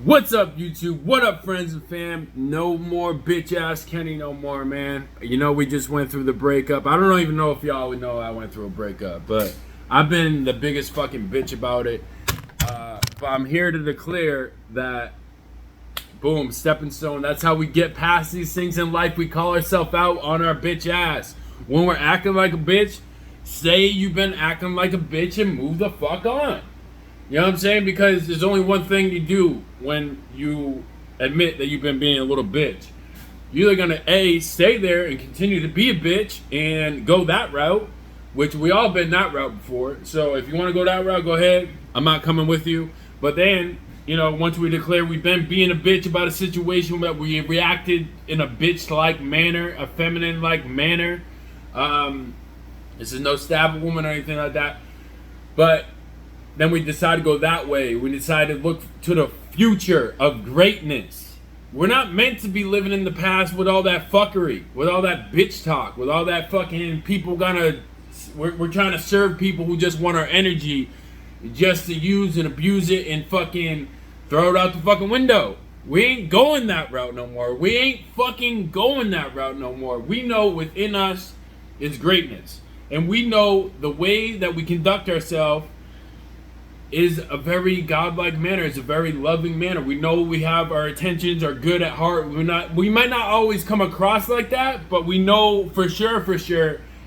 What's up, YouTube? What up, friends and fam? No more bitch ass Kenny no more, man. You know, we just went through the breakup. I don't even know if y'all would know I went through a breakup, but I've been the biggest fucking bitch about it. But I'm here to declare that, boom, stepping stone. That's how we get past these things in life. We call ourselves out on our bitch ass. When we're acting like a bitch, say you've been acting like a bitch and move the fuck on. You know what I'm saying? Because there's only one thing you do when you admit that you've been being a little bitch. You're either gonna A, stay there and continue to be a bitch and go that route, which we all been that route before. So if you want to go that route, go ahead. I'm not coming with you. But then, you know, once we declare we've been being a bitch about a situation that we reacted in a bitch-like manner, a feminine-like manner. This is no stab a woman or anything like that. But then we decide to go that way. We decide to look to the future of greatness. We're not meant to be living in the past with all that fuckery, with all that bitch talk, with all that fucking people we're trying to serve people who just want our energy just to use and abuse it and fucking throw it out the fucking window. We ain't going that route no more. We ain't fucking going that route no more. We know within us is greatness. And we know the way that we conduct ourselves is a very godlike manner. It's a very loving manner. We know we have our intentions are good at heart. We might not always come across like that, but we know for sure,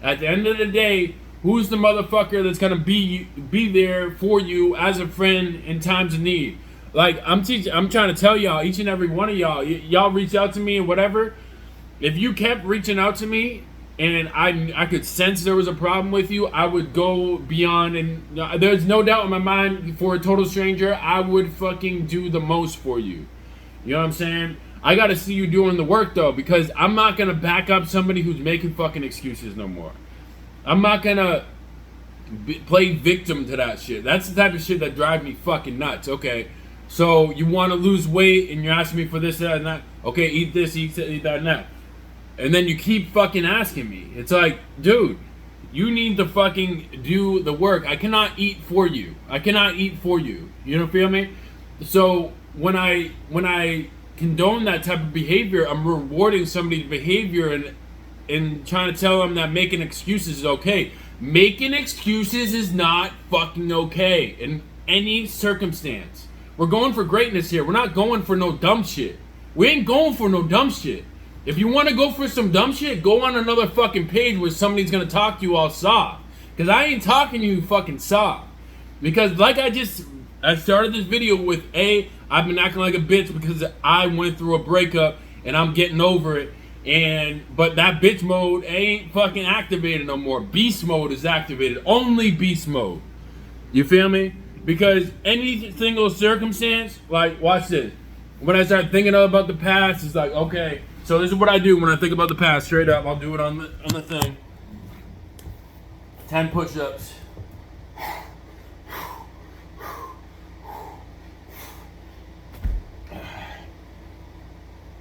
at the end of the day, who's the motherfucker that's gonna be there for you as a friend in times of need. Like I'm trying to tell y'all, each and every one of y'all reach out to me and whatever. If you kept reaching out to me and I could sense there was a problem with you, I would go beyond, and there's no doubt in my mind, for a total stranger, I would fucking do the most for you. You know what I'm saying? I gotta see you doing the work though, because I'm not gonna back up somebody who's making fucking excuses no more. I'm not gonna play victim to that shit. That's the type of shit that drives me fucking nuts. Okay, so you wanna lose weight and you're asking me for this, that, and that. Okay, eat this, eat that, and that. And then you keep fucking asking me. It's like, dude, you need to fucking do the work. I cannot eat for you. You know, feel me? So when I condone that type of behavior, I'm rewarding somebody's behavior and trying to tell them that making excuses is okay. Making excuses is not fucking okay in any circumstance. We're going for greatness here. We're not going for no dumb shit. We ain't going for no dumb shit. If you want to go for some dumb shit, go on another fucking page where somebody's going to talk to you all soft. Because I ain't talking to you fucking soft. Because like I started this video with, I've been acting like a bitch because I went through a breakup and I'm getting over it. But that bitch mode ain't fucking activated no more. Beast mode is activated. Only beast mode. You feel me? Because any single circumstance, like, watch this. When I start thinking about the past, it's like, okay, so this is what I do when I think about the past. Straight up, I'll do it on the thing. 10 push-ups.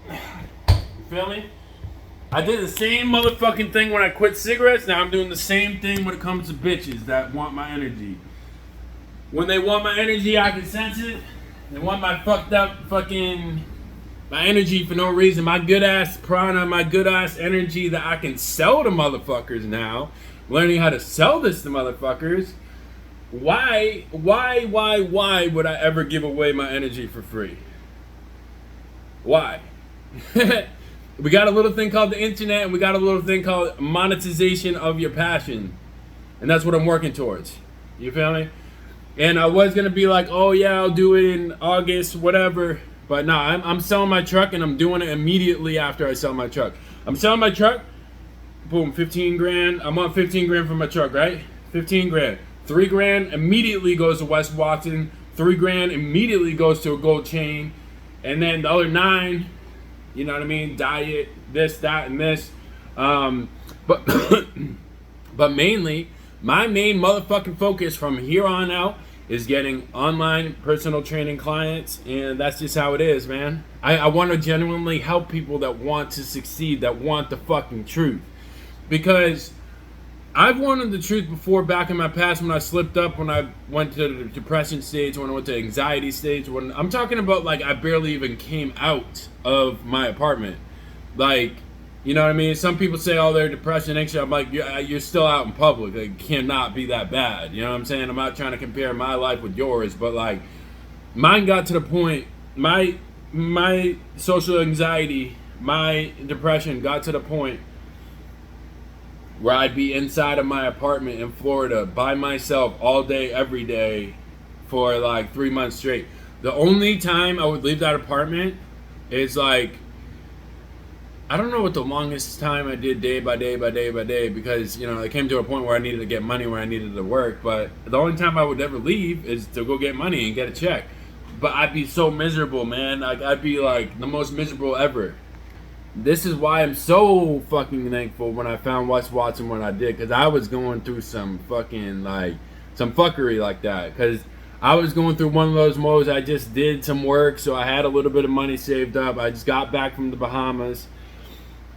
You feel me? I did the same motherfucking thing when I quit cigarettes. Now I'm doing the same thing when it comes to bitches that want my energy. When they want my energy, I can sense it. They want my fucked up fucking my energy for no reason, my good ass prana, my good ass energy that I can sell to motherfuckers now. Learning how to sell this to motherfuckers. Why would I ever give away my energy for free? Why? We got a little thing called the internet, and we got a little thing called monetization of your passion. And that's what I'm working towards. You feel me? And I was gonna be like, oh yeah, I'll do it in August, whatever. But nah, I'm selling my truck, and I'm doing it immediately after I sell my truck. I'm selling my truck, boom, 15 grand. I'm on 15 grand for my truck, right? 15 grand. 3 grand immediately goes to West Watson. 3 grand immediately goes to a gold chain. And then the other 9, you know what I mean? Diet, this, that, and this. But mainly, my main motherfucking focus from here on out is getting online personal training clients, and that's just how it is, man. I want to genuinely help people that want to succeed, that want the fucking truth. Because I've wanted the truth before back in my past when I slipped up, when I went to the depression stage, when I went to anxiety stage. When I'm talking about, like, I barely even came out of my apartment. Like, you know what I mean? Some people say, oh, they're depression, anxious. I'm like, you're still out in public. Like, it cannot be that bad. You know what I'm saying? I'm not trying to compare my life with yours, but, like, mine got to the point, my social anxiety, my depression got to the point where I'd be inside of my apartment in Florida by myself all day, every day for like 3 months straight. The only time I would leave that apartment is like, I don't know what the longest time I did day by day by day by day, because, you know, it came to a point where I needed to get money, where I needed to work. But the only time I would ever leave is to go get money and get a check. But I'd be so miserable, man. Like, I'd be like the most miserable ever. This is why I'm so fucking thankful when I found Wes Watson when I did, because I was going through some fucking, like, some fuckery like that. Because I was going through one of those modes. I just did some work, so I had a little bit of money saved up. I just got back from the Bahamas,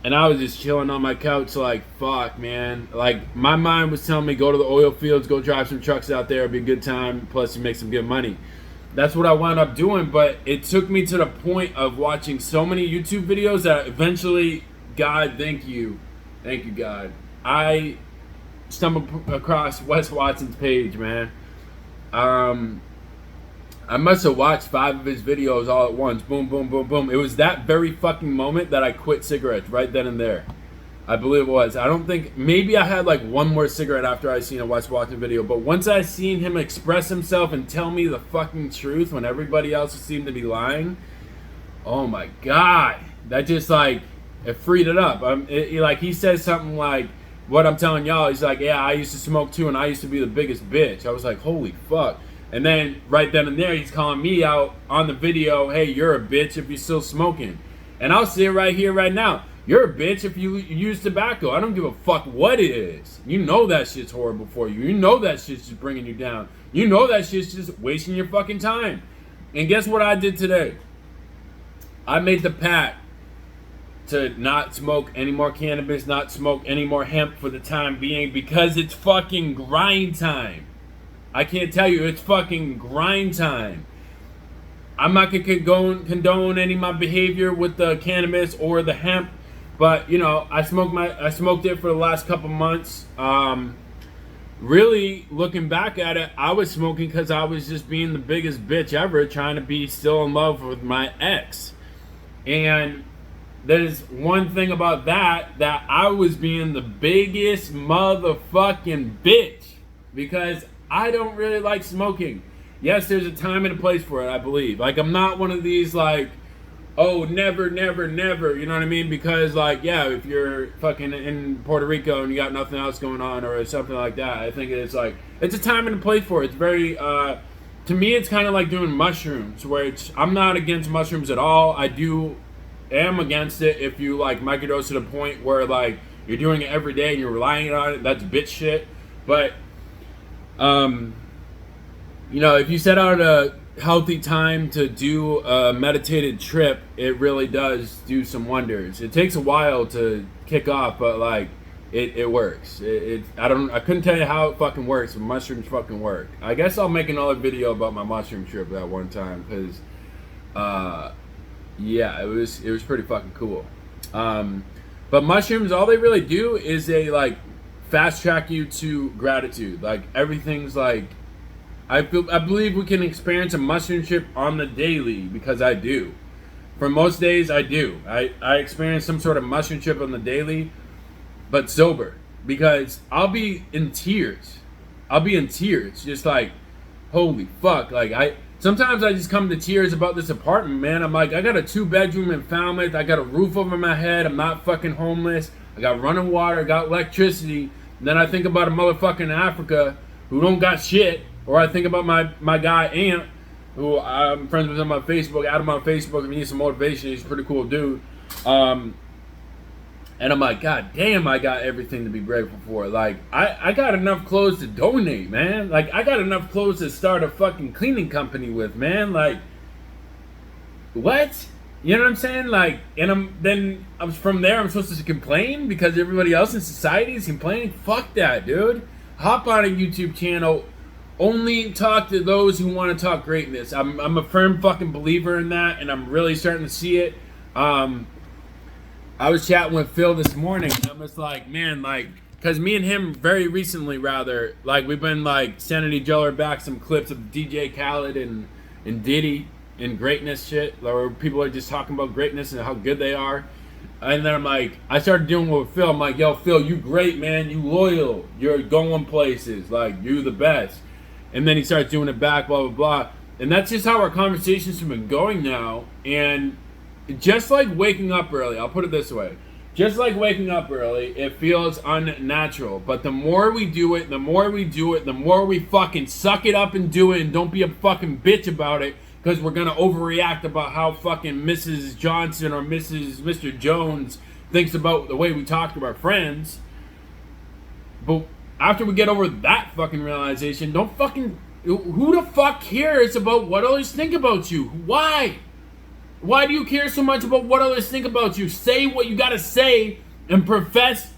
and I was just chilling on my couch like, fuck, man. Like, my mind was telling me, go to the oil fields, go drive some trucks out there, it'll be a good time, plus you make some good money. That's what I wound up doing, but it took me to the point of watching so many YouTube videos that eventually, God, thank you, God, I stumbled across Wes Watson's page, man. I must have watched 5 of his videos all at once. Boom, boom, boom, boom. It was that very fucking moment that I quit cigarettes, right then and there. I believe it was. I don't think, maybe I had like one more cigarette after I seen a Wes Watson video, but once I seen him express himself and tell me the fucking truth when everybody else seemed to be lying, oh my God, that just, like, it freed it up. Like, he says something like what I'm telling y'all. He's like, yeah, I used to smoke too, and I used to be the biggest bitch. I was like, holy fuck. And then right then and there, he's calling me out on the video, hey, you're a bitch if you're still smoking. And I'll say it right here, right now. You're a bitch if you use tobacco. I don't give a fuck what it is. You know that shit's horrible for you. You know that shit's just bringing you down. You know that shit's just wasting your fucking time. And guess what I did today? I made the pact to not smoke any more cannabis, not smoke any more hemp for the time being, because it's fucking grind time. I can't tell you, it's fucking grind time. I'm not going to condone any of my behavior with the cannabis or the hemp. But, you know, I smoked it for the last couple months. Really, looking back at it, I was smoking because I was just being the biggest bitch ever, trying to be still in love with my ex. And there's one thing about that I was being the biggest motherfucking bitch, because I don't really like smoking. Yes, there's a time and a place for it, I believe. Like, I'm not one of these, like, oh, never, never, never, you know what I mean? Because, like, yeah, if you're fucking in Puerto Rico and you got nothing else going on or something like that, I think it's, like, it's a time and a place for it. It's very, to me, it's kind of like doing mushrooms, where I'm not against mushrooms at all. I am against it if you, like, microdose to the point where, like, you're doing it every day and you're relying on it. That's bitch shit. But, you know, if you set out a healthy time to do a meditated trip, it really does do some wonders. It takes a while to kick off, but, like, it works. I couldn't tell you how it fucking works, but mushrooms fucking work. I guess I'll make another video about my mushroom trip that one time, because, yeah, it was pretty fucking cool. But mushrooms, all they really do is they, like, fast track you to gratitude. Like, everything's like, I believe we can experience a mushroom trip on the daily, because I do. For most days, I do. I experience some sort of mushroom trip on the daily, but sober, because I'll be in tears. Just like, holy fuck. Like, sometimes I just come to tears about this apartment, man. I'm like, I got a 2-bedroom in Falmouth. I got a roof over my head. I'm not fucking homeless. I got running water. I got electricity. And then I think about a motherfucker in Africa who don't got shit. Or I think about my guy Ant, who I'm friends with him on Facebook. Add him on Facebook if you need some motivation. He's a pretty cool dude. And I'm like, God damn, I got everything to be grateful for. Like, I got enough clothes to donate, man. Like, I got enough clothes to start a fucking cleaning company with, man. Like, what? You know what I'm saying? Like, and I'm from there. I'm supposed to complain because everybody else in society is complaining. Fuck that, dude. Hop on a YouTube channel. Only talk to those who want to talk greatness. I'm a firm fucking believer in that, and I'm really starting to see it. I was chatting with Phil this morning, and I'm just like, man, like, because me and him very recently, rather, like, we've been like sending each other back some clips of DJ Khaled and Diddy and greatness shit, where people are just talking about greatness and how good they are. And then I'm like, I started doing with Phil. I'm like, yo, Phil, you great, man. You loyal. You're going places. Like, you the best. And then he starts doing it back, blah, blah, blah. And that's just how our conversations have been going now. And just like waking up early, I'll put it this way. Just like waking up early, it feels unnatural. But the more we do it, the more we fucking suck it up and do it and don't be a fucking bitch about it. Because we're going to overreact about how fucking Mrs. Johnson or Mr. Jones thinks about the way we talk to our friends. But after we get over that fucking realization, don't fucking... Who the fuck cares about what others think about you? Why? Why do you care so much about what others think about you? Say what you gotta say and profess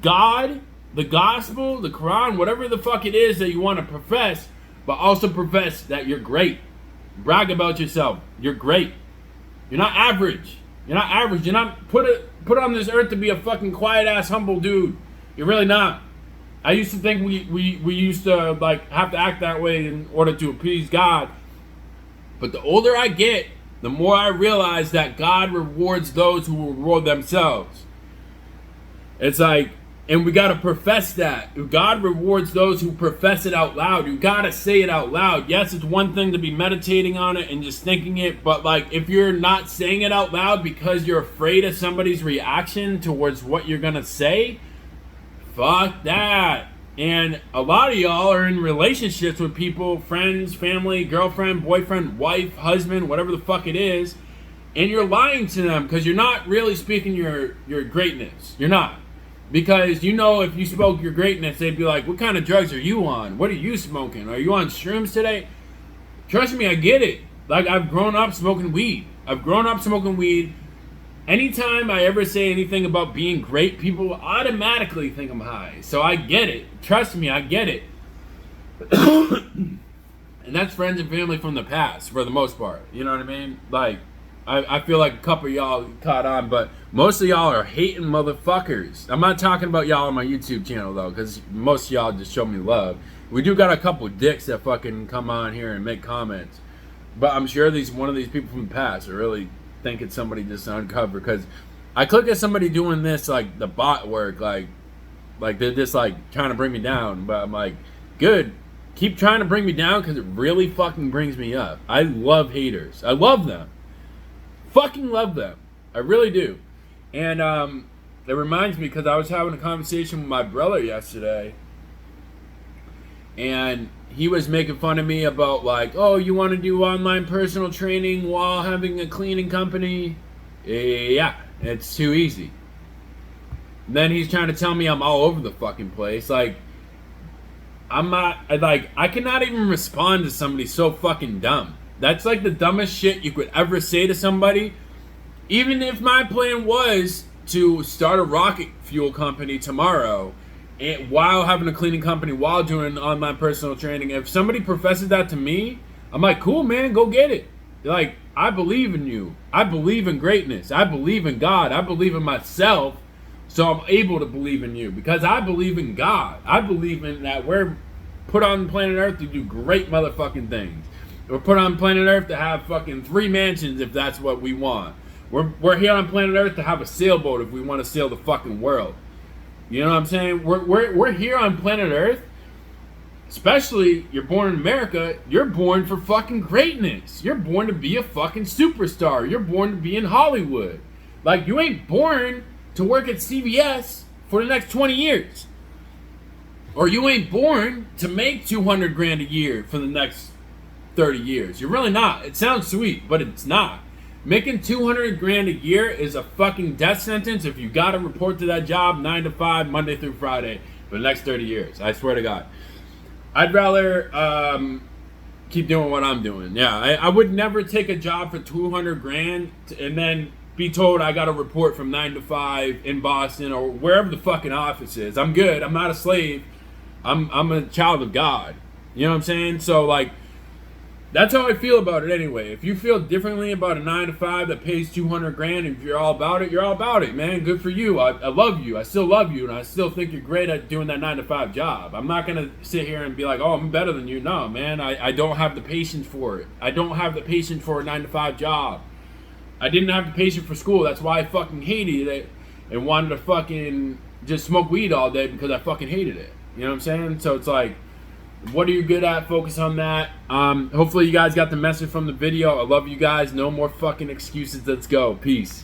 God, the gospel, the Quran, whatever the fuck it is that you want to profess, but also profess that you're great. Brag about yourself. You're great. You're not average. You're not average. You're not put on this earth to be a fucking quiet ass humble dude. You're really not. I used to think we used to like have to act that way in order to appease God. But the older I get, the more I realize that God rewards those who reward themselves. It's like, and we gotta profess that. God rewards those who profess it out loud. You gotta say it out loud. Yes, it's one thing to be meditating on it and just thinking it, but like if you're not saying it out loud because you're afraid of somebody's reaction towards what you're gonna say, fuck that. And a lot of y'all are in relationships with people, friends, family, girlfriend, boyfriend, wife, husband, whatever the fuck it is, and you're lying to them because you're not really speaking your greatness. You're not. Because you know if you spoke your greatness, they'd be like, what kind of drugs are you on? What are you smoking? Are you on shrooms today? Trust me, I get it. Like, I've grown up smoking weed. Anytime I ever say anything about being great, people automatically think I'm high. So I get it. Trust me, I get it. And that's friends and family from the past, for the most part. You know what I mean? Like, I feel like a couple of y'all caught on, but most of y'all are hating motherfuckers. I'm not talking about y'all on my YouTube channel, though, because most of y'all just show me love. We do got a couple of dicks that fucking come on here and make comments. But I'm sure one of these people from the past are really thinking somebody just uncovered. Because I click at somebody doing this, like, the bot work, like they're just, like, trying to bring me down. But I'm like, good. Keep trying to bring me down because it really fucking brings me up. I love haters. I love them. Fucking love them. I really do. And it reminds me because I was having a conversation with my brother yesterday, and he was making fun of me about like, oh, you want to do online personal training while having a cleaning company? Yeah, it's too easy. And then he's trying to tell me I'm all over the fucking place. Like, I'm not, I cannot even respond to somebody so fucking dumb. That's like the dumbest shit you could ever say to somebody. Even if my plan was to start a rocket fuel company tomorrow, and while having a cleaning company, while doing online personal training, if somebody professes that to me, I'm like, cool, man, go get it. Like, I believe in you. I believe in greatness. I believe in God. I believe in myself, so I'm able to believe in you because I believe in God. I believe in that we're put on planet Earth to do great motherfucking things. We're put on planet Earth to have fucking 3 mansions if that's what we want. We're here on planet Earth to have a sailboat if we want to sail the fucking world. You know what I'm saying? We're here on planet Earth. Especially, you're born in America, you're born for fucking greatness. You're born to be a fucking superstar. You're born to be in Hollywood. Like, you ain't born to work at CVS for the next 20 years. Or you ain't born to make 200 grand a year for the next 30 years. You're really not. It sounds sweet, but it's not. Making 200 grand a year is a fucking death sentence if you gotta report to that job 9 to 5, Monday through Friday for the next 30 years. I swear to God. I'd rather keep doing what I'm doing. Yeah, I would never take a job for 200 grand and then be told I got a report from 9 to 5 in Boston or wherever the fucking office is. I'm good. I'm not a slave. I'm a child of God. You know what I'm saying? So like, that's how I feel about it anyway. If you feel differently about a 9 to 5 that pays 200 grand, and if you're all about it, you're all about it, man. Good for you. I love you. I still love you, and I still think you're great at doing that 9 to 5 job. I'm not gonna sit here and be like, oh, I'm better than you. No, man. I don't have the patience for it. I don't have the patience for a 9 to 5 job. I didn't have the patience for school. That's why I fucking hated it and wanted to fucking just smoke weed all day because I fucking hated it. You know what I'm saying? So it's like, what are you good at? Focus on that. Hopefully you guys got the message from the video. I love you guys. No more fucking excuses. Let's go. Peace.